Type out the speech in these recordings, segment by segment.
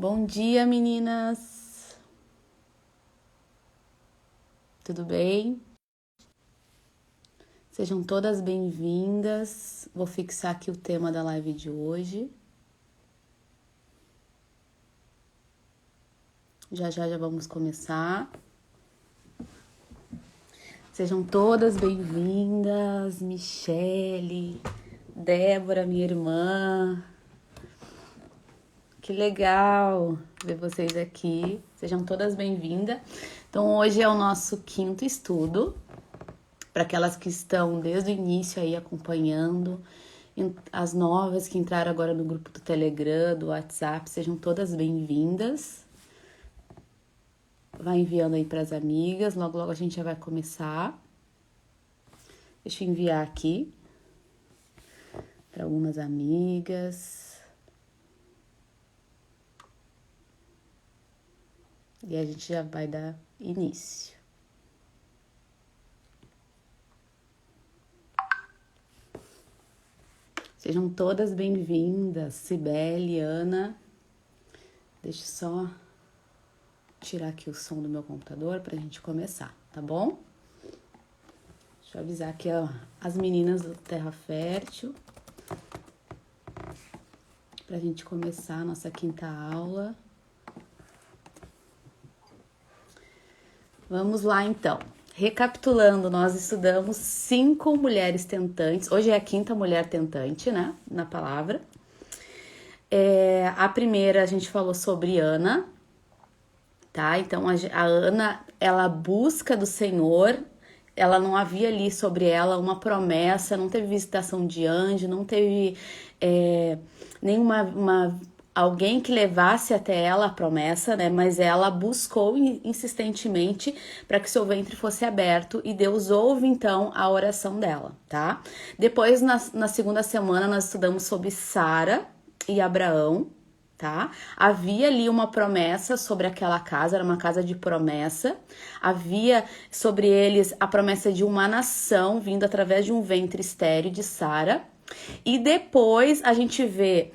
Bom dia, meninas! Tudo bem? Sejam todas bem-vindas. Vou fixar aqui o tema da live de hoje. Já vamos começar. Sejam todas bem-vindas. Michele, Débora, minha irmã. Que legal ver vocês aqui. Sejam todas bem-vindas. Então, hoje é o nosso 5º estudo. Para aquelas que estão desde o início aí acompanhando, as novas que entraram agora no grupo do Telegram, do WhatsApp, sejam todas bem-vindas. Vai enviando aí para as amigas, logo a gente já vai começar. Deixa eu enviar aqui para algumas amigas. E a gente já vai dar início. Sejam todas bem-vindas, Cibele, Ana. Deixa eu só tirar aqui o som do meu computador pra gente começar, tá bom? Deixa eu avisar aqui as meninas do Terra Fértil pra gente começar a nossa 5ª aula. Vamos lá, então. Recapitulando, nós estudamos 5 mulheres tentantes. Hoje é a 5ª mulher tentante, né? Na palavra. A primeira, a gente falou sobre Ana, tá? Então, a Ana, ela busca do Senhor. Ela não havia ali sobre ela uma promessa, não teve visitação de anjo, não teve nenhuma alguém que levasse até ela a promessa, né? Mas ela buscou insistentemente para que seu ventre fosse aberto e Deus ouve então a oração dela, tá? Depois, na 2ª semana, nós estudamos sobre Sara e Abraão, tá? Havia ali uma promessa sobre aquela casa, era uma casa de promessa. Havia sobre eles a promessa de uma nação vindo através de um ventre estéril de Sara. E depois a gente vê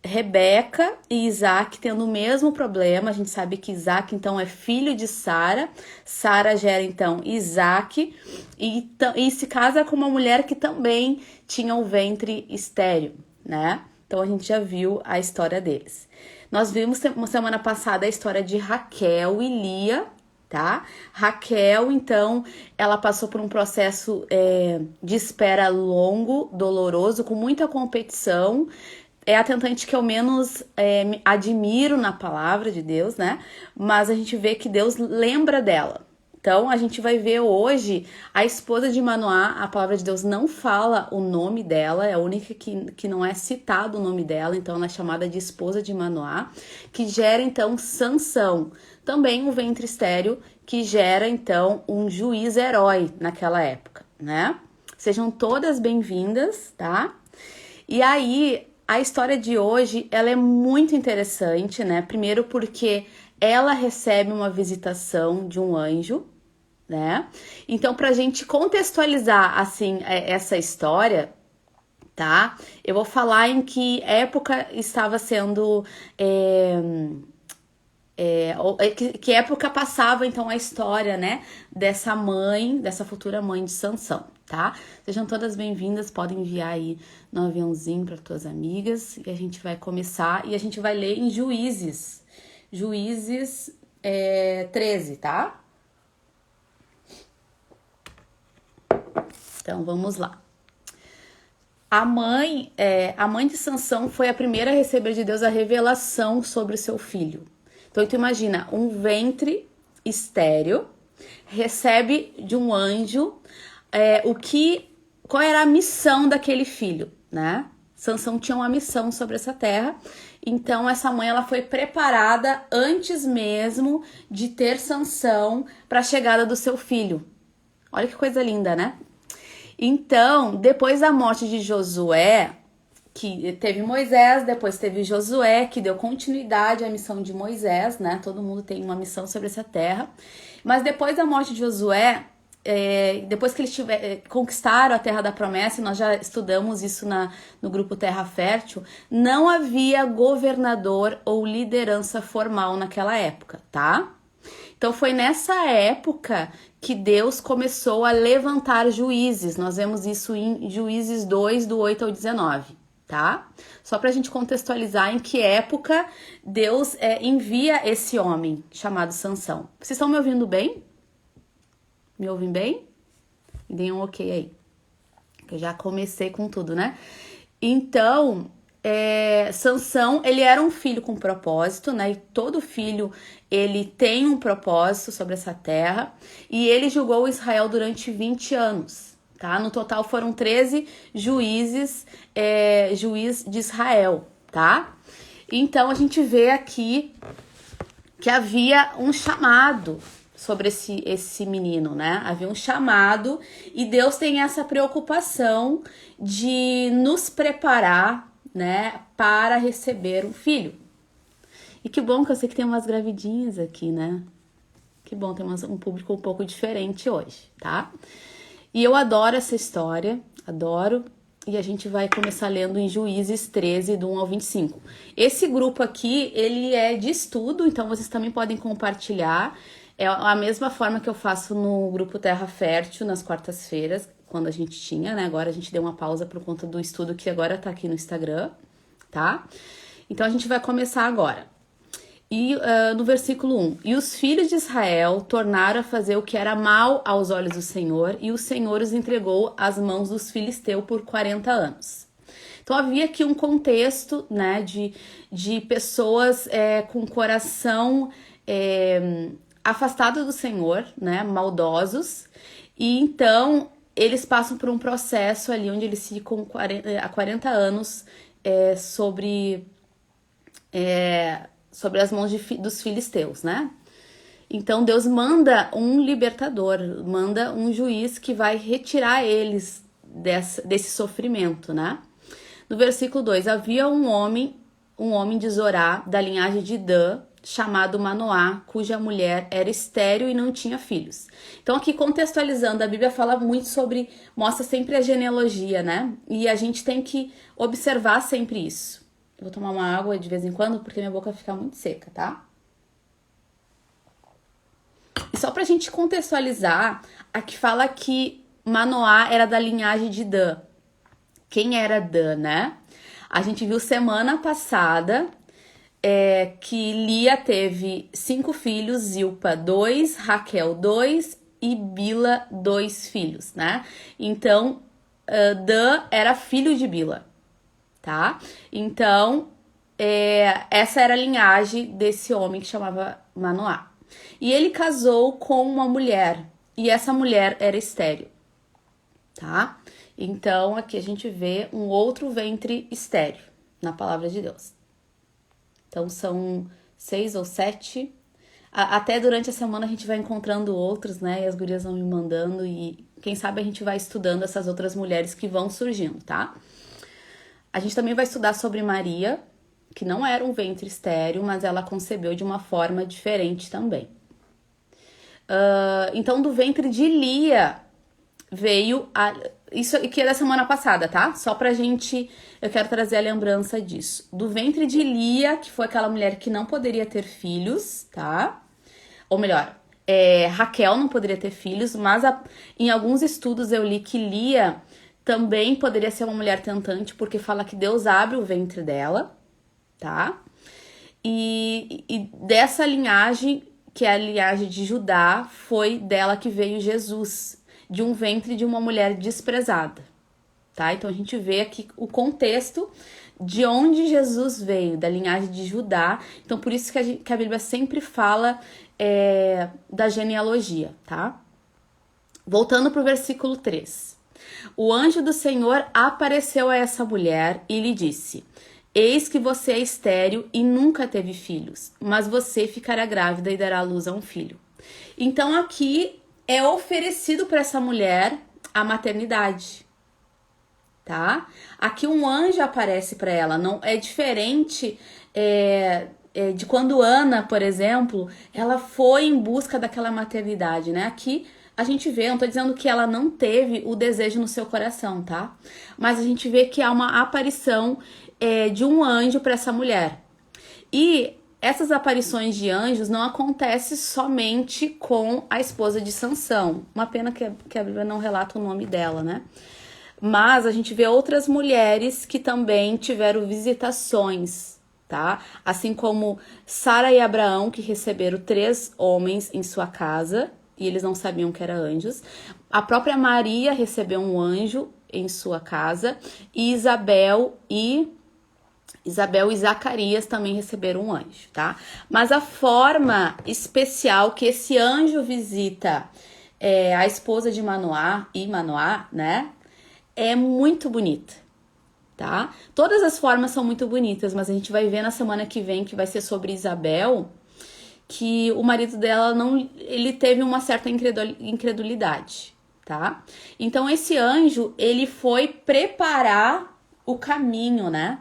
Rebeca e Isaac tendo o mesmo problema. A gente sabe que Isaac, então, é filho de Sara. Sara gera, então, Isaac e se casa com uma mulher que também tinha um ventre estéril, né? Então, a gente já viu a história deles. Nós vimos semana passada a história de Raquel e Lia, tá? Raquel, então, ela passou por um processo de espera longo, doloroso, com muita competição. É a tentante que eu menos admiro na palavra de Deus, né? Mas a gente vê que Deus lembra dela. Então, a gente vai ver hoje a esposa de Manoá. A palavra de Deus não fala o nome dela, é a única que não é citado o nome dela. Então, ela é chamada de esposa de Manoá, que gera, então, Sansão. Também um ventre estéril, que gera, então, um juiz herói naquela época, né? Sejam todas bem-vindas, tá? E aí, a história de hoje, ela é muito interessante, né? Primeiro porque ela recebe uma visitação de um anjo, né? Então, pra gente contextualizar, assim, essa história, tá? Eu vou falar em que época estava sendo... que época passava, então, a história, né? Dessa mãe, dessa futura mãe de Sansão, tá? Sejam todas bem-vindas, podem enviar aí no aviãozinho para tuas amigas. E a gente vai começar, e a gente vai ler em Juízes. Juízes 13, tá? Então, vamos lá. A mãe de Sansão foi a primeira a receber de Deus a revelação sobre o seu filho. Então, tu imagina, um ventre estéril recebe de um anjo qual era a missão daquele filho, né? Sansão tinha uma missão sobre essa terra. Então, essa mãe ela foi preparada antes mesmo de ter Sansão para a chegada do seu filho. Olha que coisa linda, né? Então, depois da morte de Josué, que teve Moisés, depois teve Josué, que deu continuidade à missão de Moisés, né? Todo mundo tem uma missão sobre essa terra. Mas depois da morte de Josué, depois que eles conquistaram a Terra da Promessa, e nós já estudamos isso no grupo Terra Fértil, não havia governador ou liderança formal naquela época, tá? Então foi nessa época que Deus começou a levantar juízes. Nós vemos isso em Juízes 2, do 8 ao 19, tá? Só pra gente contextualizar em que época Deus envia esse homem chamado Sansão. Vocês estão me ouvindo bem? Me ouvem bem? Me deem um ok aí. Eu já comecei com tudo, né? Então, Sansão, ele era um filho com propósito, né? E todo filho, ele tem um propósito sobre essa terra. E ele julgou Israel durante 20 anos, tá? No total foram 13 juízes de Israel, tá? Então, a gente vê aqui que havia um chamado sobre esse menino, né? Havia um chamado e Deus tem essa preocupação de nos preparar, né, para receber um filho. E que bom que eu sei que tem umas gravidinhas aqui, né? Que bom, tem um público um pouco diferente hoje, tá? E eu adoro essa história, adoro. E a gente vai começar lendo em Juízes 13, do 1 ao 25. Esse grupo aqui, ele é de estudo, então vocês também podem compartilhar. É a mesma forma que eu faço no grupo Terra Fértil, nas quartas-feiras, quando a gente tinha, né? Agora a gente deu uma pausa por conta do estudo que agora tá aqui no Instagram, tá? Então a gente vai começar agora. E no versículo 1, e os filhos de Israel tornaram a fazer o que era mal aos olhos do Senhor, e o Senhor os entregou às mãos dos filisteus por 40 anos. Então havia aqui um contexto, né, de pessoas com coração afastado do Senhor, né, maldosos, e então eles passam por um processo ali onde eles ficam há 40 anos sobre as mãos dos filisteus, né? Então Deus manda um libertador, manda um juiz que vai retirar eles desse sofrimento, né? No versículo 2, havia um homem de Zorá, da linhagem de Dan, chamado Manoá, cuja mulher era estéril e não tinha filhos. Então aqui contextualizando, a Bíblia fala muito mostra sempre a genealogia, né? E a gente tem que observar sempre isso. Eu vou tomar uma água de vez em quando, porque minha boca fica muito seca, tá? E só pra gente contextualizar, aqui fala que Manoá era da linhagem de Dan. Quem era Dan, né? A gente viu semana passada que Lia teve 5 filhos, Zilpa 2, Raquel 2 e Bila 2 filhos, né? Então, Dan era filho de Bila, tá? Então, essa era a linhagem desse homem que chamava Manoá. E ele casou com uma mulher, e essa mulher era estéril, tá? Então, aqui a gente vê um outro ventre estéril na palavra de Deus. Então, são 6 ou 7. Até durante a semana a gente vai encontrando outros, né? E as gurias vão me mandando e quem sabe a gente vai estudando essas outras mulheres que vão surgindo, tá? A gente também vai estudar sobre Maria, que não era um ventre estéril, mas ela concebeu de uma forma diferente também. Então, do ventre de Lia veio isso que é da semana passada, tá? Só pra gente, eu quero trazer a lembrança disso. Do ventre de Lia, que foi aquela mulher que não poderia ter filhos, tá? Ou melhor, Raquel não poderia ter filhos, mas em alguns estudos eu li que Lia também poderia ser uma mulher tentante, porque fala que Deus abre o ventre dela, tá? E dessa linhagem, que é a linhagem de Judá, foi dela que veio Jesus, de um ventre de uma mulher desprezada, tá? Então a gente vê aqui o contexto de onde Jesus veio, da linhagem de Judá. Então por isso que a Bíblia sempre fala da genealogia, tá? Voltando pro versículo 3. O anjo do Senhor apareceu a essa mulher e lhe disse: eis que você é estéril e nunca teve filhos, mas você ficará grávida e dará à luz a um filho. Então aqui é oferecido para essa mulher a maternidade, tá? Aqui um anjo aparece para ela, não é diferente de quando Ana, por exemplo, ela foi em busca daquela maternidade, né? Aqui a gente vê, não tô dizendo que ela não teve o desejo no seu coração, tá? Mas a gente vê que há uma aparição de um anjo para essa mulher. E essas aparições de anjos não acontecem somente com a esposa de Sansão. Uma pena que a Bíblia não relata o nome dela, né? Mas a gente vê outras mulheres que também tiveram visitações, tá? Assim como Sara e Abraão, que receberam 3 homens em sua casa, e eles não sabiam que eram anjos. A própria Maria recebeu um anjo em sua casa, e Isabel e Zacarias também receberam um anjo, tá? Mas a forma especial que esse anjo visita a esposa de Manoá, né? É muito bonita, tá? Todas as formas são muito bonitas, mas a gente vai ver na semana que vem, que vai ser sobre Isabel, que o marido dela ele teve uma certa incredulidade, tá? Então esse anjo, ele foi preparar o caminho, né?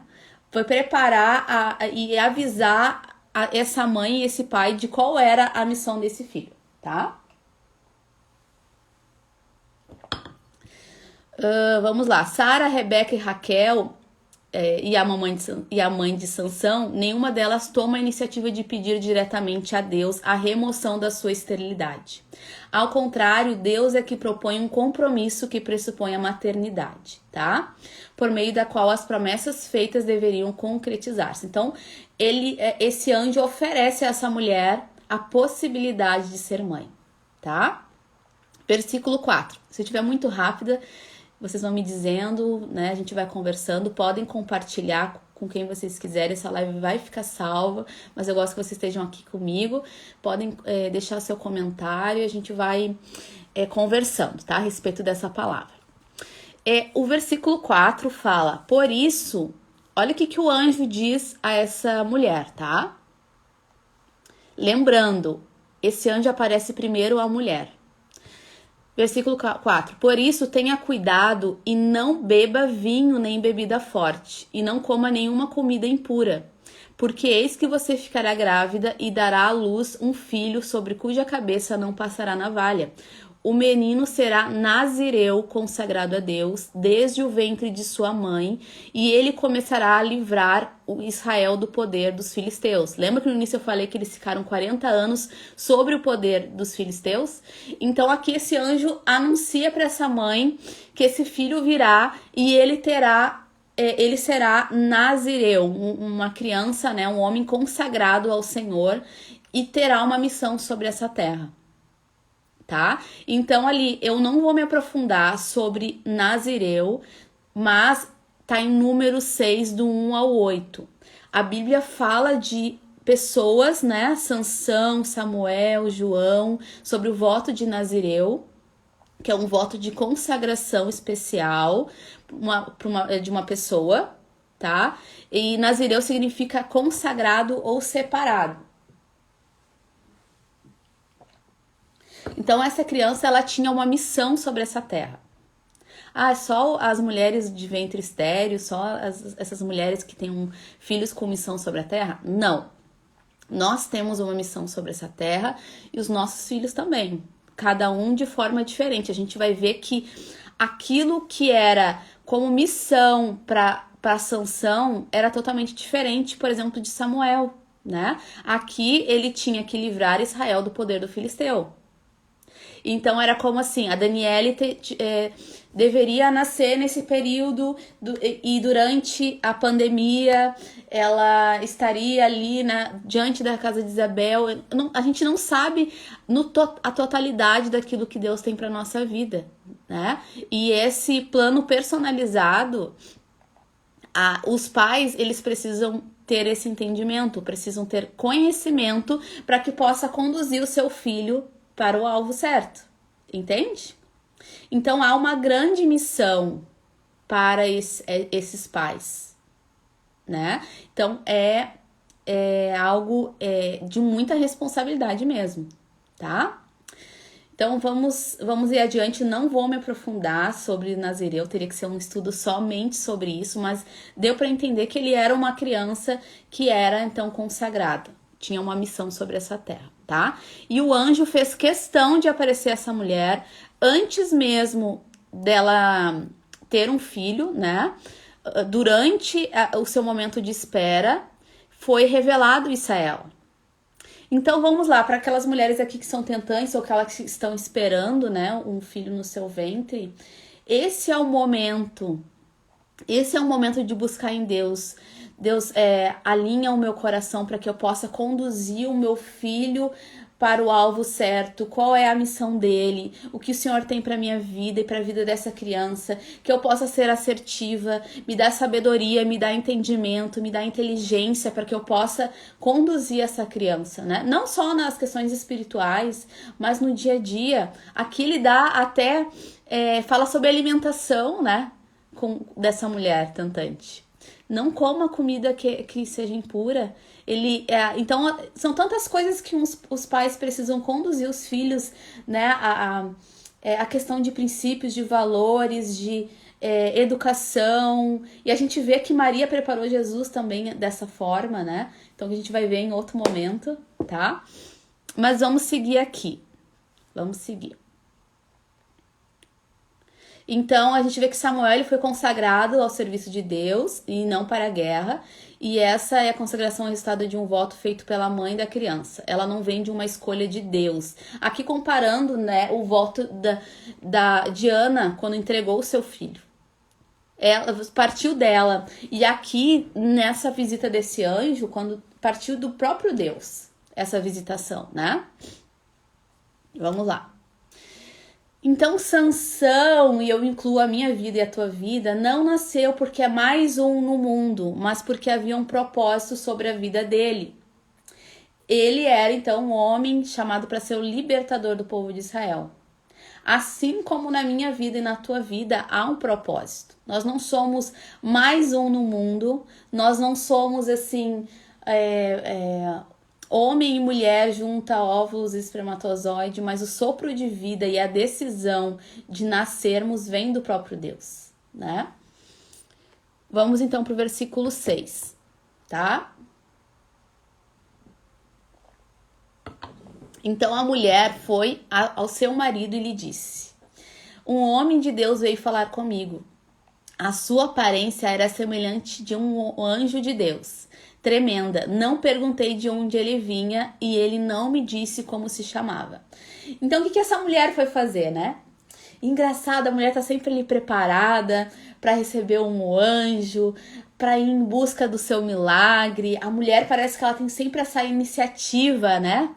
Foi preparar e avisar essa mãe e esse pai de qual era a missão desse filho, tá? Vamos lá. Sara, Rebeca e Raquel e a mãe de Sansão, nenhuma delas toma a iniciativa de pedir diretamente a Deus a remoção da sua esterilidade. Ao contrário, Deus é que propõe um compromisso que pressupõe a maternidade, tá? Por meio da qual as promessas feitas deveriam concretizar-se. Então, esse anjo oferece a essa mulher a possibilidade de ser mãe, tá? Versículo 4. Se eu estiver muito rápida, vocês vão me dizendo, né? A gente vai conversando, podem compartilhar com quem vocês quiserem, essa live vai ficar salva, mas eu gosto que vocês estejam aqui comigo, podem deixar seu comentário e a gente vai conversando, tá? A respeito dessa palavra. O versículo 4 fala, por isso, olha o que o anjo diz a essa mulher, tá? Lembrando, esse anjo aparece primeiro à mulher. Versículo 4. Por isso, tenha cuidado e não beba vinho nem bebida forte, e não coma nenhuma comida impura, porque eis que você ficará grávida e dará à luz um filho sobre cuja cabeça não passará navalha. O menino será nazireu, consagrado a Deus, desde o ventre de sua mãe, e ele começará a livrar o Israel do poder dos filisteus. Lembra que no início eu falei que eles ficaram 40 anos sobre o poder dos filisteus? Então aqui esse anjo anuncia para essa mãe que esse filho virá e ele será nazireu, uma criança, né, um homem consagrado ao Senhor, e terá uma missão sobre essa terra. Tá? Então ali eu não vou me aprofundar sobre Nazireu, mas tá em Números 6, do 1 ao 8. A Bíblia fala de pessoas, né? Sansão, Samuel, João, sobre o voto de Nazireu, que é um voto de consagração especial de uma pessoa, tá? E Nazireu significa consagrado ou separado. Então essa criança, ela tinha uma missão sobre essa terra. Só as mulheres de ventre estéril, só essas mulheres que têm filhos com missão sobre a terra? Não. Nós temos uma missão sobre essa terra e os nossos filhos também. Cada um de forma diferente. A gente vai ver que aquilo que era como missão para Sansão era totalmente diferente, por exemplo, de Samuel, né? Aqui ele tinha que livrar Israel do poder do filisteu. Então era como assim, a Daniele deveria nascer nesse período e durante a pandemia ela estaria ali diante da casa de Isabel. A gente não sabe a totalidade daquilo que Deus tem para nossa vida, né? E esse plano personalizado, os pais, eles precisam ter esse entendimento, precisam ter conhecimento para que possa conduzir o seu filho para o alvo certo, entende? Então há uma grande missão para esses pais, né? Então é algo de muita responsabilidade mesmo, tá? Então vamos ir adiante, não vou me aprofundar sobre Nazireu, teria que ser um estudo somente sobre isso, mas deu para entender que ele era uma criança que era então consagrada. tinha uma missão sobre essa terra, tá? E o anjo fez questão de aparecer essa mulher antes mesmo dela ter um filho, né? Durante o seu momento de espera, foi revelado isso a ela. Então vamos lá, para aquelas mulheres aqui que são tentantes ou aquelas que estão esperando, né, um filho no seu ventre, esse é o momento de buscar em Deus. Deus, alinha o meu coração para que eu possa conduzir o meu filho para o alvo certo. Qual é a missão dele? O que o Senhor tem para minha vida e para a vida dessa criança? Que eu possa ser assertiva, me dá sabedoria, me dá entendimento, me dá inteligência para que eu possa conduzir essa criança, né? Não só nas questões espirituais, mas no dia a dia. Aqui ele dá até, fala sobre alimentação, né? Dessa mulher tentante. Não coma comida que seja impura. Então, são tantas coisas que os pais precisam conduzir os filhos, né? A questão de princípios, de valores, de educação. E a gente vê que Maria preparou Jesus também dessa forma, né? Então, a gente vai ver em outro momento, tá? Mas vamos seguir aqui. Vamos seguir. Então, a gente vê que Samuel ele foi consagrado ao serviço de Deus e não para a guerra. E essa é a consagração resultado de um voto feito pela mãe da criança. Ela não vem de uma escolha de Deus. Aqui comparando, né, o voto de Ana quando entregou o seu filho. Ela partiu dela. E aqui, nessa visita desse anjo, quando partiu do próprio Deus, essa visitação, né? Vamos lá. Então, Sansão, e eu incluo a minha vida e a tua vida, não nasceu porque é mais um no mundo, mas porque havia um propósito sobre a vida dele. Ele era, então, um homem chamado para ser o libertador do povo de Israel. Assim como na minha vida e na tua vida, há um propósito. Nós não somos mais um no mundo, nós não somos, assim, homem e mulher junta óvulos e espermatozoide, mas o sopro de vida e a decisão de nascermos vem do próprio Deus, né? Vamos então para o versículo 6, tá? Então a mulher foi ao seu marido e lhe disse: um homem de Deus veio falar comigo. A sua aparência era semelhante de um anjo de Deus. Tremenda, não perguntei de onde ele vinha e ele não me disse como se chamava. Então, o que essa mulher foi fazer, né? Engraçado, a mulher tá sempre ali preparada para receber um anjo, para ir em busca do seu milagre. A mulher parece que ela tem sempre essa iniciativa, né?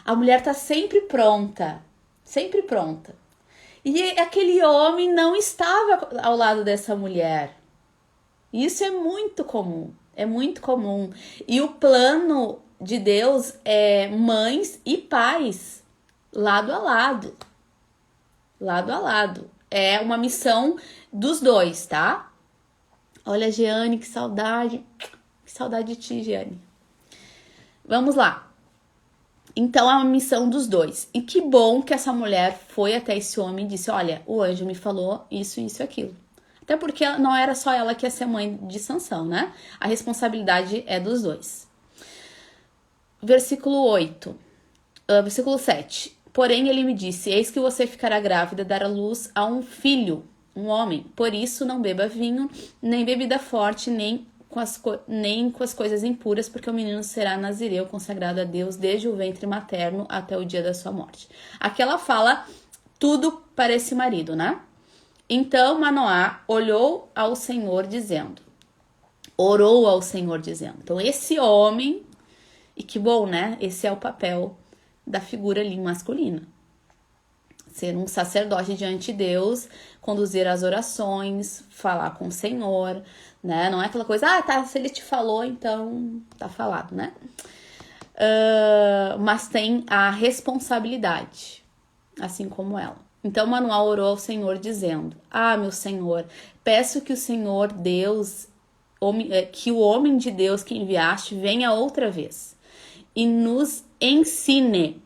A mulher tá sempre pronta, sempre pronta. E aquele homem não estava ao lado dessa mulher. Isso é muito comum. É muito comum. E o plano de Deus é mães e pais, lado a lado. Lado a lado. É uma missão dos dois, tá? Olha, Jeane, que saudade. Que saudade de ti, Jeane. Vamos lá. Então, é uma missão dos dois. E que bom que essa mulher foi até esse homem e disse: olha, o anjo me falou isso, isso e aquilo. Até porque não era só ela que ia ser mãe de Sansão, né? A responsabilidade é dos dois. Versículo 7. Porém, ele me disse: eis que você ficará grávida, dará luz a um filho, um homem. Por isso, não beba vinho, nem bebida forte, nem com as coisas impuras, porque o menino será nazireu, consagrado a Deus, desde o ventre materno até o dia da sua morte. Aqui ela fala tudo para esse marido, né? Então Manoá orou ao Senhor dizendo. Então esse homem, e que bom, né? Esse é o papel da figura ali masculina. Ser um sacerdote diante de Deus, conduzir as orações, falar com o Senhor, né? Não é aquela coisa, tá, se ele te falou, então tá falado, né? Mas tem a responsabilidade, assim como ela. Então Manoá orou ao Senhor dizendo: meu Senhor, peço que o Senhor Deus, que o homem de Deus que enviaste venha outra vez e nos ensine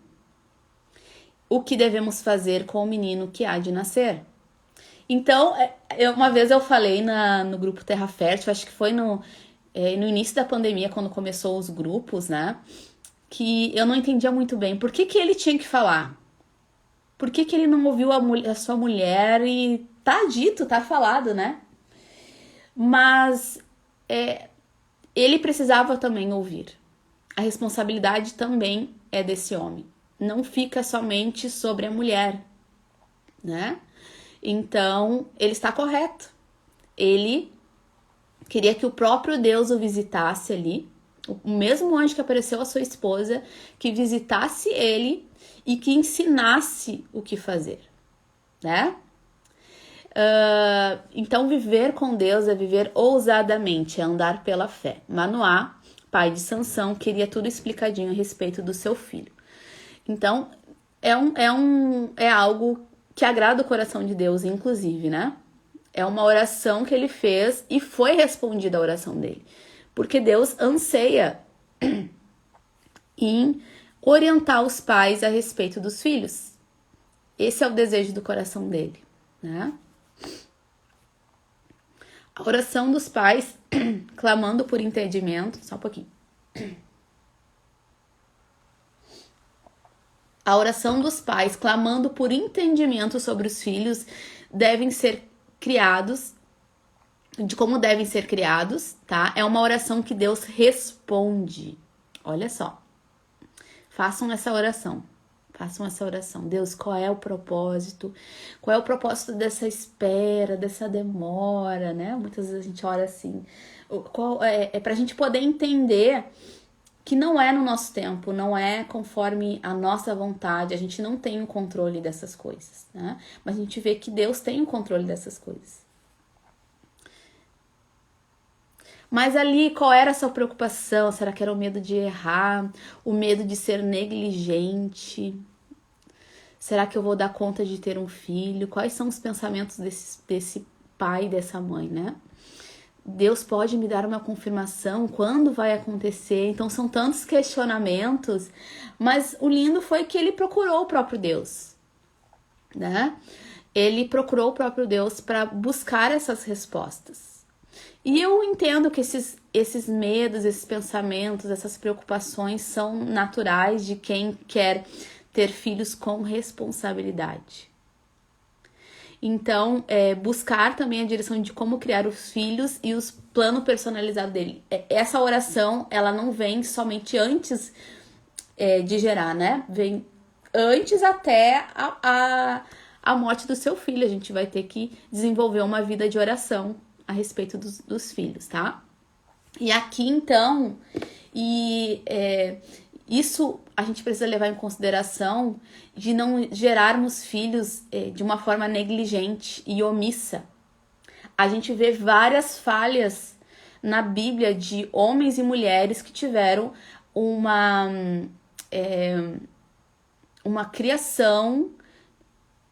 o que devemos fazer com o menino que há de nascer. Então, uma vez eu falei no grupo Terra Fértil, acho que foi no início da pandemia, quando começou os grupos, né? que eu não entendia muito bem. Por que que ele tinha que falar? Por que que ele não ouviu a sua mulher? E tá dito, tá falado, né? Mas ele precisava também ouvir. A responsabilidade também é desse homem. Não fica somente sobre a mulher, né? Então, ele está correto. Ele queria que o próprio Deus o visitasse ali, o mesmo anjo que apareceu à sua esposa, que visitasse ele e que ensinasse o que fazer, né? Então, viver com Deus é viver ousadamente, é andar pela fé. Manoá, pai de Sansão, queria tudo explicadinho a respeito do seu filho. Então, é algo que agrada o coração de Deus, inclusive, né? É uma oração que ele fez e foi respondida a oração dele. Porque Deus anseia em orientar os pais a respeito dos filhos. Esse é o desejo do coração dele, né? A oração dos pais clamando por entendimento, só um pouquinho. A oração dos pais clamando por entendimento sobre os filhos devem ser criados, de como devem ser criados, tá? É uma oração que Deus responde. Olha só. Façam essa oração. Façam essa oração. Deus, qual é o propósito? Qual é o propósito dessa espera, dessa demora, né? Muitas vezes a gente ora assim. É pra gente poder entender que não é no nosso tempo, não é conforme a nossa vontade, a gente não tem o controle dessas coisas, né? Mas a gente vê que Deus tem o controle dessas coisas. Mas ali, qual era a sua preocupação? Será que era o medo de errar? O medo de ser negligente? Será que eu vou dar conta de ter um filho? Quais são os pensamentos desse pai e dessa mãe, né? Deus pode me dar uma confirmação? Quando vai acontecer? Então são tantos questionamentos, mas o lindo foi que ele procurou o próprio Deus, né? Ele procurou o próprio Deus para buscar essas respostas. E eu entendo que esses medos, esses pensamentos, essas preocupações são naturais de quem quer ter filhos com responsabilidade. Então, buscar também a direção de como criar os filhos e os plano personalizado dele. Essa oração, ela não vem somente antes de gerar, né? Vem antes até a morte do seu filho. A gente vai ter que desenvolver uma vida de oração a respeito dos filhos, tá? E aqui, então, isso a gente precisa levar em consideração de não gerarmos filhos de uma forma negligente e omissa. A gente vê várias falhas na Bíblia de homens e mulheres que tiveram uma criação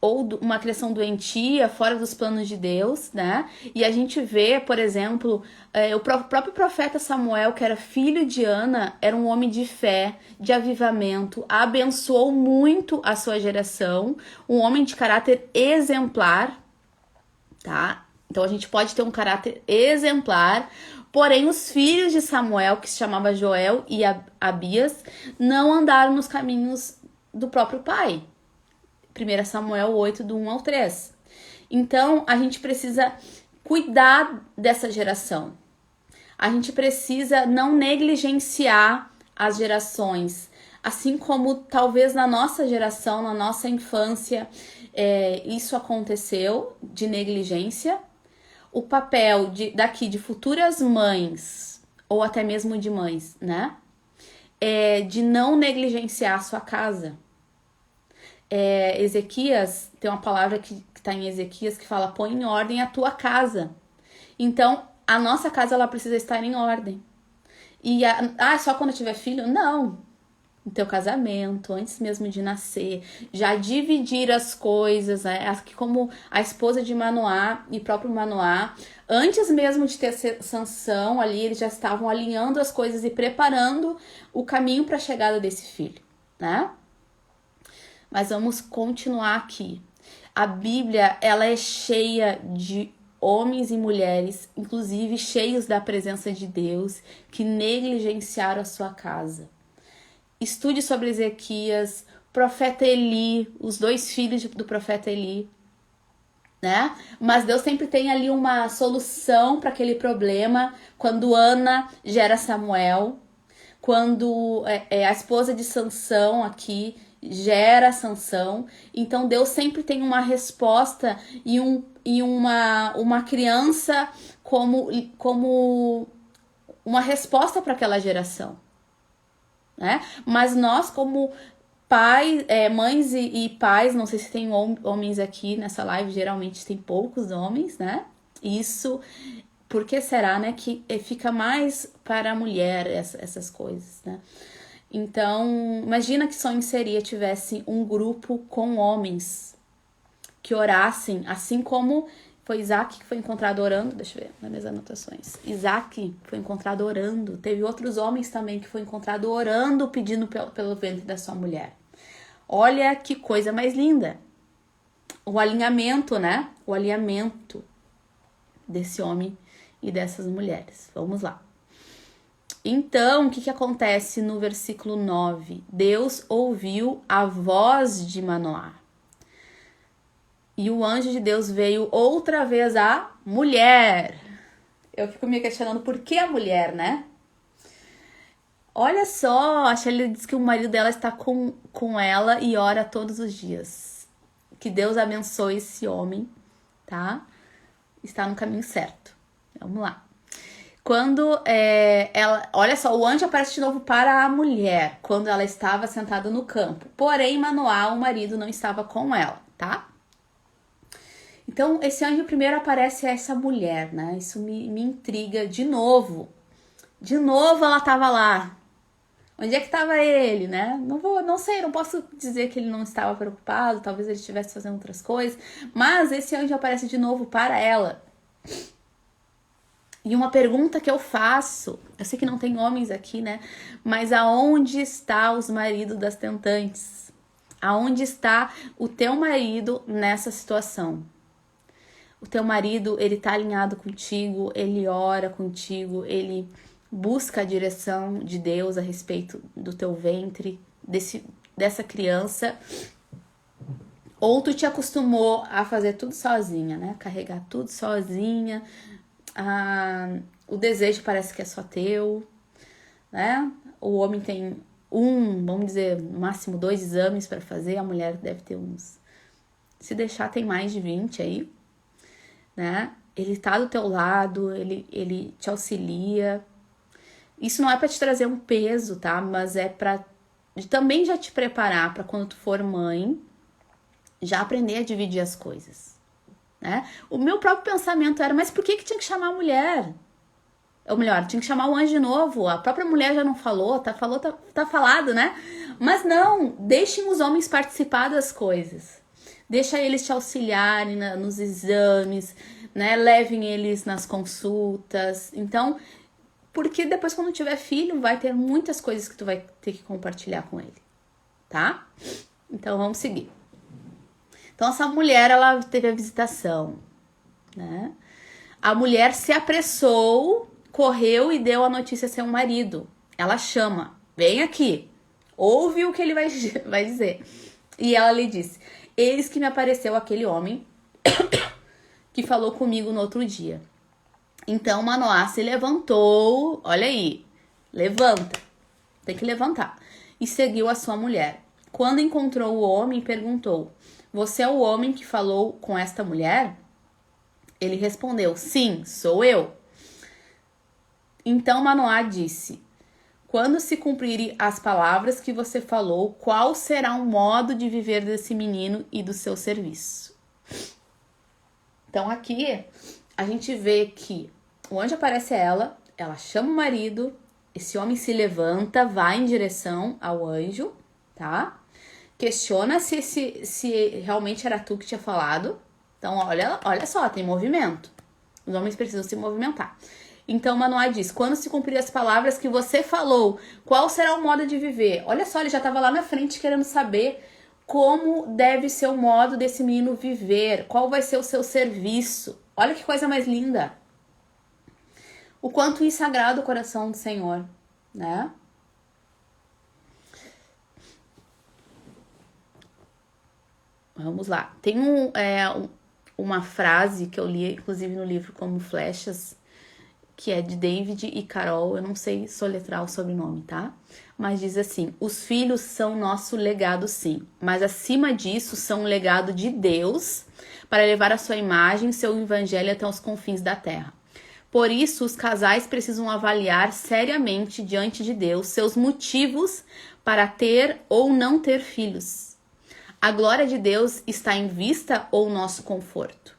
ou uma criação doentia, fora dos planos de Deus, né? E a gente vê, por exemplo, o próprio profeta Samuel, que era filho de Ana, era um homem de fé, de avivamento, abençoou muito a sua geração, um homem de caráter exemplar, tá? Então a gente pode ter um caráter exemplar, porém os filhos de Samuel, que se chamava Joel e Abias, não andaram nos caminhos do próprio pai. 1 Samuel 8, do 1 ao 3. Então, a gente precisa cuidar dessa geração. A gente precisa não negligenciar as gerações. Assim como talvez na nossa geração, na nossa infância, isso aconteceu de negligência. O papel de futuras mães, ou até mesmo de mães, né? De não negligenciar a sua casa. Ezequias, tem uma palavra que está em Ezequias que fala: põe em ordem a tua casa. Então, a nossa casa ela precisa estar em ordem. E só quando eu tiver filho? Não. No teu casamento, antes mesmo de nascer, já dividir as coisas, né? Como a esposa de Manoá e próprio Manoá, antes mesmo de ter Sansão ali, eles já estavam alinhando as coisas e preparando o caminho para a chegada desse filho, né? Mas vamos continuar aqui. A Bíblia, ela é cheia de homens e mulheres, inclusive cheios da presença de Deus, que negligenciaram a sua casa. estude sobre Ezequias, profeta Eli, os 2 filhos do profeta Eli, né? Mas Deus sempre tem ali uma solução para aquele problema. Quando Ana gera Samuel, quando a esposa de Sansão aqui gera Sansão, então Deus sempre tem uma resposta e uma criança como uma resposta para aquela geração, né? Mas nós como pais, mães e pais, não sei se tem homens aqui nessa live, geralmente tem poucos homens, né? Isso, por que será, né? Que fica mais para a mulher essas coisas, né? Então, imagina que sonho seria tivesse um grupo com homens que orassem, assim como foi Isaac que foi encontrado orando. Deixa eu ver nas minhas anotações. Isaac foi encontrado orando. Teve outros homens também que foi encontrado orando, pedindo pelo ventre da sua mulher. Olha que coisa mais linda. O alinhamento, né? O alinhamento desse homem e dessas mulheres. Vamos lá. Então, o que acontece no versículo 9? Deus ouviu a voz de Manoá. E o anjo de Deus veio outra vez à mulher. Eu fico me questionando por que a mulher, né? Olha só, a Shelly diz que o marido dela está com ela e ora todos os dias. Que Deus abençoe esse homem, tá? Está no caminho certo. Vamos lá. Quando ela... Olha só, o anjo aparece de novo para a mulher, quando ela estava sentada no campo. Porém, Manoá, o marido, não estava com ela, tá? Então, esse anjo primeiro aparece a essa mulher, né? Isso me intriga de novo. De novo ela estava lá. Onde é que estava ele, né? Não sei, não posso dizer que ele não estava preocupado, talvez ele estivesse fazendo outras coisas, mas esse anjo aparece de novo para ela. E uma pergunta que eu faço, eu sei que não tem homens aqui, né? Mas aonde está os maridos das tentantes? Aonde está o teu marido nessa situação? O teu marido, ele tá alinhado contigo, ele ora contigo, ele busca a direção de Deus a respeito do teu ventre, dessa criança. Ou tu te acostumou a fazer tudo sozinha, né? Carregar tudo sozinha. O desejo parece que é só teu, né? O homem tem vamos dizer, no máximo 2 exames para fazer. A mulher deve ter uns... Se deixar, tem mais de 20 aí, né? Ele tá do teu lado, ele te auxilia. Isso não é para te trazer um peso, tá? Mas é para também já te preparar para quando tu for mãe, já aprender a dividir as coisas, né? O meu próprio pensamento era, mas por que tinha que chamar a mulher? Ou melhor, tinha que chamar o anjo de novo. A própria mulher já não falou, tá falado, né? Mas não, deixem os homens participar das coisas. Deixa eles te auxiliarem nos exames, né? Levem eles nas consultas. Então, porque depois quando tiver filho, vai ter muitas coisas que tu vai ter que compartilhar com ele, tá? Então, vamos seguir. Então, essa mulher, ela teve a visitação, né? A mulher se apressou, correu e deu a notícia a seu marido. Ela chama, vem aqui, ouve o que ele vai dizer. E ela lhe disse, eis que me apareceu aquele homem que falou comigo no outro dia. Então Manoá se levantou, olha aí, levanta, tem que levantar, e seguiu a sua mulher. Quando encontrou o homem, perguntou, você é o homem que falou com esta mulher? Ele respondeu, sim, sou eu. Então Manoá disse, quando se cumprirem as palavras que você falou, qual será o modo de viver desse menino e do seu serviço? Então aqui a gente vê que o anjo aparece a ela, ela chama o marido, esse homem se levanta, vai em direção ao anjo, tá? Questiona se realmente era tu que tinha falado. Então olha só, tem movimento. Os homens precisam se movimentar. Então Manoá diz, quando se cumprir as palavras que você falou, qual será o modo de viver? Olha só, ele já estava lá na frente querendo saber como deve ser o modo desse menino viver, qual vai ser o seu serviço. Olha que coisa mais linda. O quanto isso agrada o coração do Senhor, né? Vamos lá. Tem uma frase que eu li, inclusive, no livro Como Flechas, que é de David e Carol, eu não sei soletrar o sobrenome, tá? Mas diz assim: os filhos são nosso legado, sim, mas acima disso são um legado de Deus para levar a sua imagem e seu evangelho até os confins da terra. Por isso, os casais precisam avaliar seriamente diante de Deus seus motivos para ter ou não ter filhos. A glória de Deus está em vista ou o nosso conforto?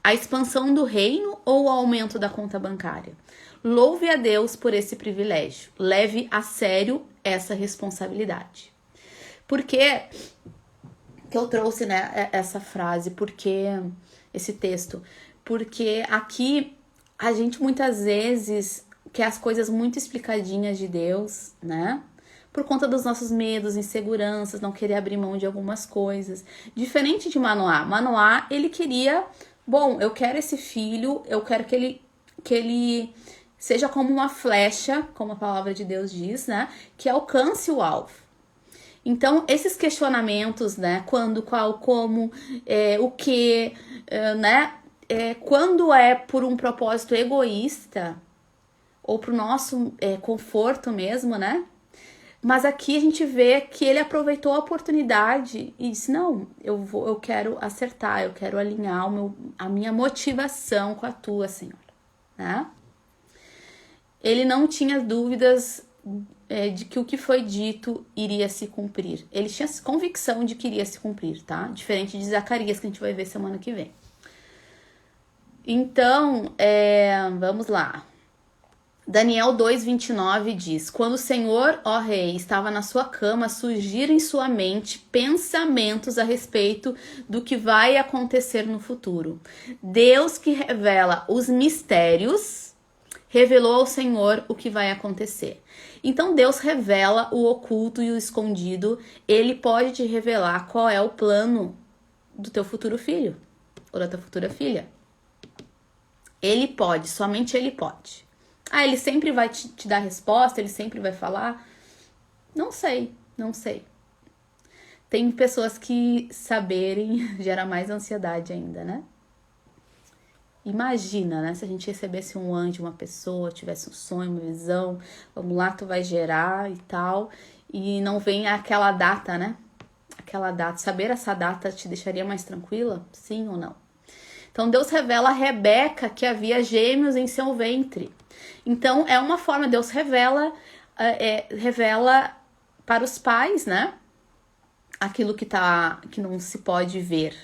A expansão do reino ou o aumento da conta bancária? Louve a Deus por esse privilégio. Leve a sério essa responsabilidade. Por que eu trouxe, né, essa frase? Porque esse texto? Porque aqui a gente muitas vezes quer as coisas muito explicadinhas de Deus, né? Por conta dos nossos medos, inseguranças, não querer abrir mão de algumas coisas. Diferente de Manoá. Manoá, ele queria, bom, eu quero esse filho, eu quero que ele seja como uma flecha, como a palavra de Deus diz, né? Que alcance o alvo. Então, esses questionamentos, né? Quando, qual, como, o que, né? Quando é por um propósito egoísta ou pro nosso conforto mesmo, né? Mas aqui a gente vê que ele aproveitou a oportunidade e disse: não, eu quero acertar, eu quero alinhar a minha motivação com a tua, Senhor, né? Ele não tinha dúvidas de que o que foi dito iria se cumprir. Ele tinha convicção de que iria se cumprir, tá? Diferente de Zacarias, que a gente vai ver semana que vem. Então, vamos lá. Daniel 2:29 diz: quando o Senhor, ó rei, estava na sua cama, surgiram em sua mente pensamentos a respeito do que vai acontecer no futuro. Deus, que revela os mistérios, revelou ao Senhor o que vai acontecer. Então Deus revela o oculto e o escondido. Ele pode te revelar qual é o plano do teu futuro filho ou da tua futura filha. Ele pode, somente ele pode. Ah, ele sempre vai te dar resposta, ele sempre vai falar? Não sei. Tem pessoas que saberem gera mais ansiedade ainda, né? Imagina, né? Se a gente recebesse um anjo, uma pessoa, tivesse um sonho, uma visão, vamos lá, tu vai gerar e tal, e não vem aquela data, né? Aquela data. Saber essa data te deixaria mais tranquila? Sim ou não? Então, Deus revela a Rebeca que havia gêmeos em seu ventre. Então, é uma forma, Deus revela para os pais, né? Aquilo que não se pode ver,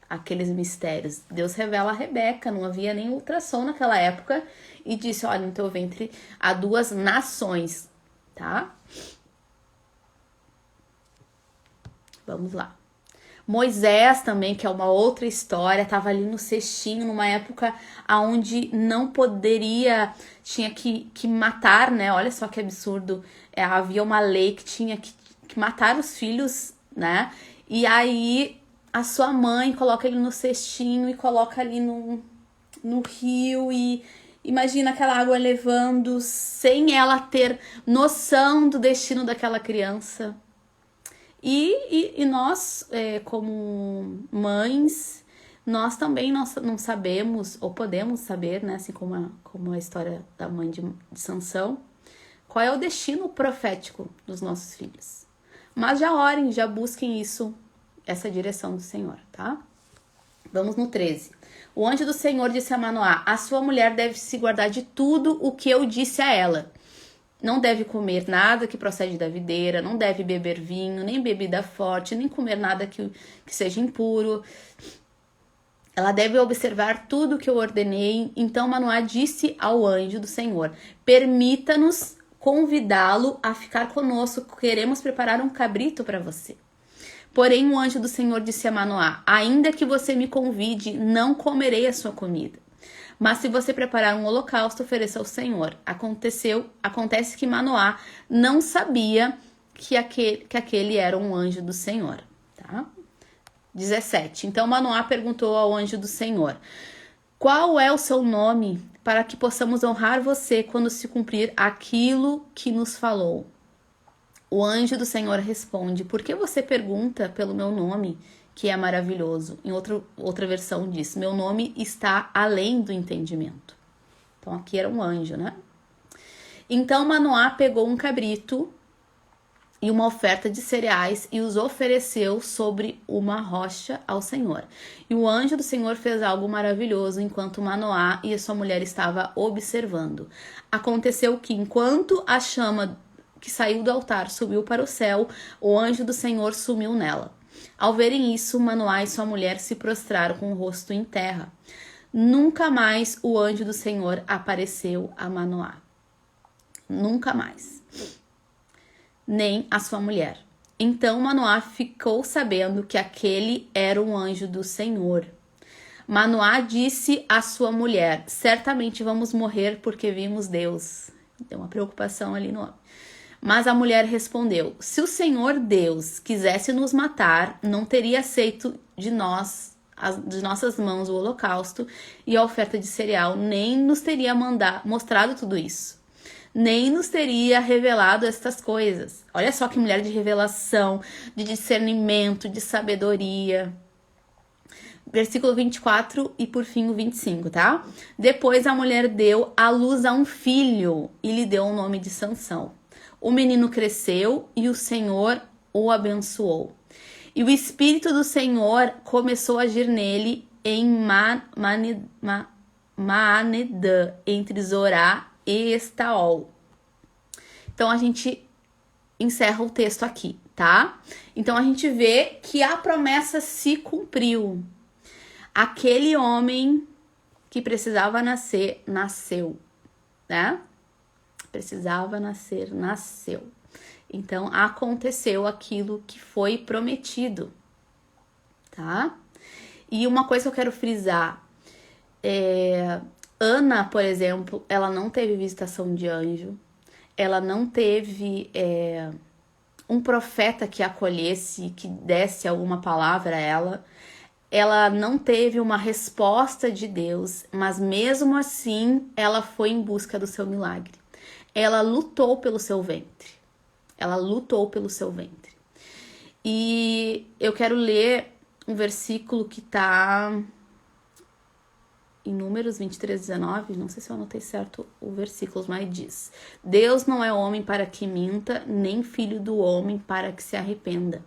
aqueles mistérios. Deus revela a Rebeca, não havia nem ultrassom naquela época, e disse: olha, no teu ventre há 2 nações, tá? Vamos lá. Moisés também, que é uma outra história, estava ali no cestinho, numa época onde não poderia, tinha que matar, né? Olha só que absurdo. Havia uma lei que tinha que matar os filhos, né? E aí a sua mãe coloca ele no cestinho e coloca ali no rio e imagina aquela água levando sem ela ter noção do destino daquela criança. E nós, como mães, nós também não sabemos, ou podemos saber, né, assim como a história da mãe de Sansão, qual é o destino profético dos nossos filhos. Mas já orem, já busquem essa direção do Senhor, tá? Vamos no 13. O anjo do Senhor disse a Manoá: a sua mulher deve se guardar de tudo o que eu disse a ela. Não deve comer nada que procede da videira, não deve beber vinho, nem bebida forte, nem comer nada que seja impuro. Ela deve observar tudo o que eu ordenei. Então Manoá disse ao anjo do Senhor: permita-nos convidá-lo a ficar conosco, queremos preparar um cabrito para você. Porém o anjo do Senhor disse a Manoá: ainda que você me convide, não comerei a sua comida. Mas se você preparar um holocausto, ofereça ao Senhor. Acontece que Manoá não sabia que aquele era um anjo do Senhor, tá? 17. Então Manoá perguntou ao anjo do Senhor: qual é o seu nome, para que possamos honrar você quando se cumprir aquilo que nos falou? O anjo do Senhor responde: por que você pergunta pelo meu nome? que é maravilhoso. Em outra versão diz, meu nome está além do entendimento. Então aqui era um anjo, né? Então Manoá pegou um cabrito e uma oferta de cereais e os ofereceu sobre uma rocha ao Senhor. E o anjo do Senhor fez algo maravilhoso enquanto Manoá e a sua mulher estavam observando. Aconteceu que enquanto a chama que saiu do altar subiu para o céu, o anjo do Senhor sumiu nela. Ao verem isso, Manoá e sua mulher se prostraram com o rosto em terra. Nunca mais o anjo do Senhor apareceu a Manoá. Nunca mais. Nem a sua mulher. Então Manoá ficou sabendo que aquele era um anjo do Senhor. Manoá disse à sua mulher, certamente vamos morrer porque vimos Deus. Tem uma preocupação ali no homem. Mas a mulher respondeu, se o Senhor Deus quisesse nos matar, não teria aceito de nossas mãos o holocausto e a oferta de cereal, nem nos teria mostrado tudo isso. Nem nos teria revelado estas coisas. Olha só que mulher de revelação, de discernimento, de sabedoria. Versículo 24 e por fim o 25, tá? Depois a mulher deu à luz a um filho e lhe deu o nome de Sansão. O menino cresceu e o Senhor o abençoou. E o Espírito do Senhor começou a agir nele em Maanedã, entre Zorá e Estaol. Então a gente encerra o texto aqui, tá? Então a gente vê que a promessa se cumpriu. Aquele homem que precisava nascer, nasceu, né? Precisava nascer, nasceu. Então aconteceu aquilo que foi prometido, tá? E uma coisa que eu quero frisar, Ana, por exemplo, ela não teve visitação de anjo, ela não teve um profeta que a acolhesse, que desse alguma palavra a ela. Ela não teve uma resposta de Deus, mas mesmo assim ela foi em busca do seu milagre. Ela lutou pelo seu ventre. Ela lutou pelo seu ventre. E eu quero ler um versículo que está em Números 23, 19. Não sei se eu anotei certo o versículo, mas diz: Deus não é homem para que minta, nem filho do homem para que se arrependa.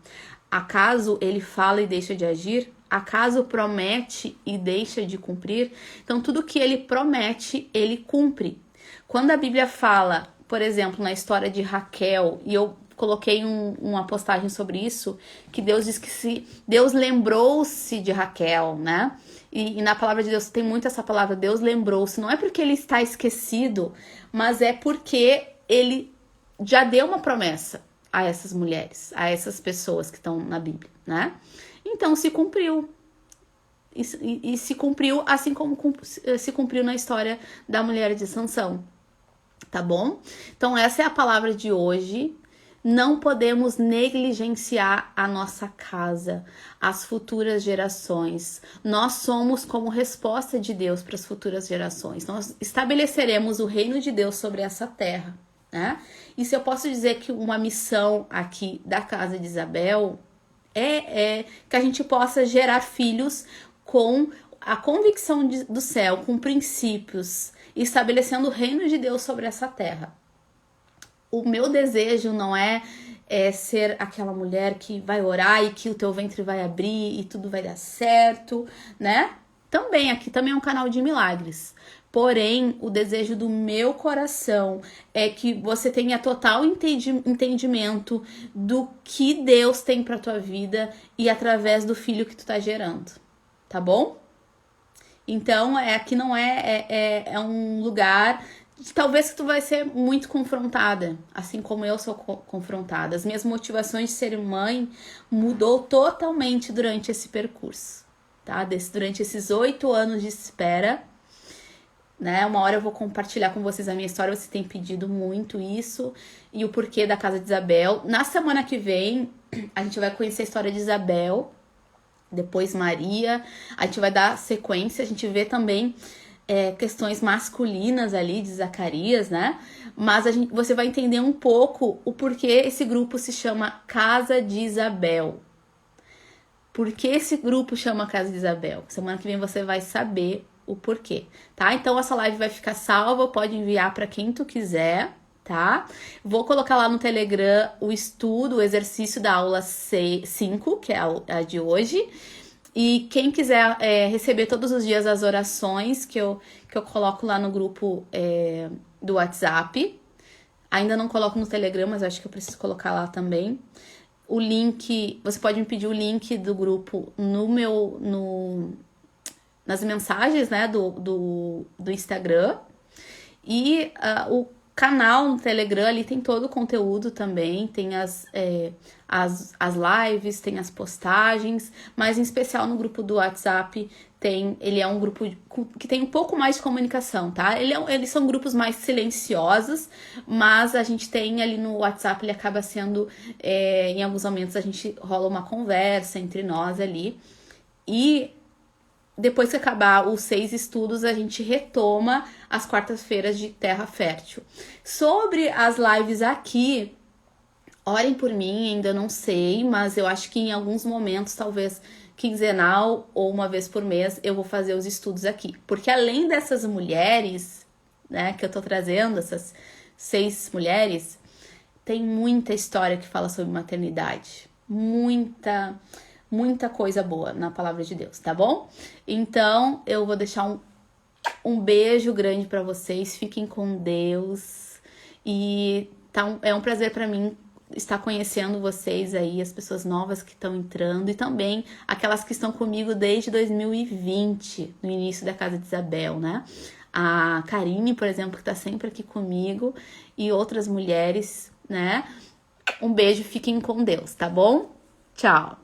Acaso ele fala e deixa de agir? Acaso promete e deixa de cumprir? Então, tudo que ele promete, ele cumpre. Quando a Bíblia fala, por exemplo, na história de Raquel, e eu coloquei uma postagem sobre isso, que Deus diz que Deus lembrou-se de Raquel, né? E na palavra de Deus tem muito essa palavra, Deus lembrou-se. Não é porque ele está esquecido, mas é porque ele já deu uma promessa a essas mulheres, a essas pessoas que estão na Bíblia, né? Então se cumpriu. E se cumpriu assim como se cumpriu na história da mulher de Sansão. Tá bom? Então essa é a palavra de hoje. Não podemos negligenciar a nossa casa, as futuras gerações. Nós somos como resposta de Deus para as futuras gerações. Nós estabeleceremos o reino de Deus sobre essa terra, né? E se eu posso dizer que uma missão aqui da casa de Isabel é que a gente possa gerar filhos com a convicção do céu, com princípios, estabelecendo o reino de Deus sobre essa terra. O meu desejo não é ser aquela mulher que vai orar e que o teu ventre vai abrir e tudo vai dar certo, né? Também, aqui também é um canal de milagres. Porém, o desejo do meu coração é que você tenha total entendimento do que Deus tem para tua vida e através do filho que tu tá gerando, tá bom? Então, aqui não é um lugar talvez que tu vai ser muito confrontada, assim como eu sou confrontada. As minhas motivações de ser mãe mudou totalmente durante esse percurso, tá? Durante esses 8 anos de espera, né? Uma hora eu vou compartilhar com vocês a minha história, vocês têm pedido muito isso, e o porquê da casa de Isabel. Na semana que vem, a gente vai conhecer a história de Isabel, depois Maria, a gente vai dar sequência, a gente vê também questões masculinas ali de Zacarias, né? Mas você vai entender um pouco o porquê esse grupo se chama Casa de Isabel. Por que esse grupo chama Casa de Isabel? Semana que vem você vai saber o porquê, tá? Então essa live vai ficar salva, pode enviar para quem tu quiser, tá? Vou colocar lá no Telegram o estudo, o exercício da aula 5, que é a de hoje. E quem quiser receber todos os dias as orações que eu coloco lá no grupo do WhatsApp. Ainda não coloco no Telegram, mas acho que eu preciso colocar lá também. O link, você pode me pedir o link do grupo nas mensagens, né, do Instagram. E o canal no Telegram, ali tem todo o conteúdo também, tem as lives, tem as postagens, mas em especial no grupo do WhatsApp ele é um grupo que tem um pouco mais de comunicação, tá? Eles são grupos mais silenciosos, mas a gente tem ali no WhatsApp, ele acaba sendo, em alguns momentos a gente rola uma conversa entre nós ali, e depois que acabar os 6 estudos, a gente retoma as quartas-feiras de Terra Fértil. Sobre as lives aqui, orem por mim, ainda não sei, mas eu acho que em alguns momentos, talvez quinzenal ou uma vez por mês, eu vou fazer os estudos aqui. Porque além dessas mulheres, né, que eu tô trazendo, essas 6 mulheres, tem muita história que fala sobre maternidade. Muita coisa boa na palavra de Deus, tá bom? Então, eu vou deixar um beijo grande pra vocês. Fiquem com Deus. E é um prazer pra mim estar conhecendo vocês aí, as pessoas novas que estão entrando e também aquelas que estão comigo desde 2020, no início da Casa de Isabel, né? A Karine, por exemplo, que tá sempre aqui comigo, e outras mulheres, né? Um beijo, fiquem com Deus, tá bom? Tchau!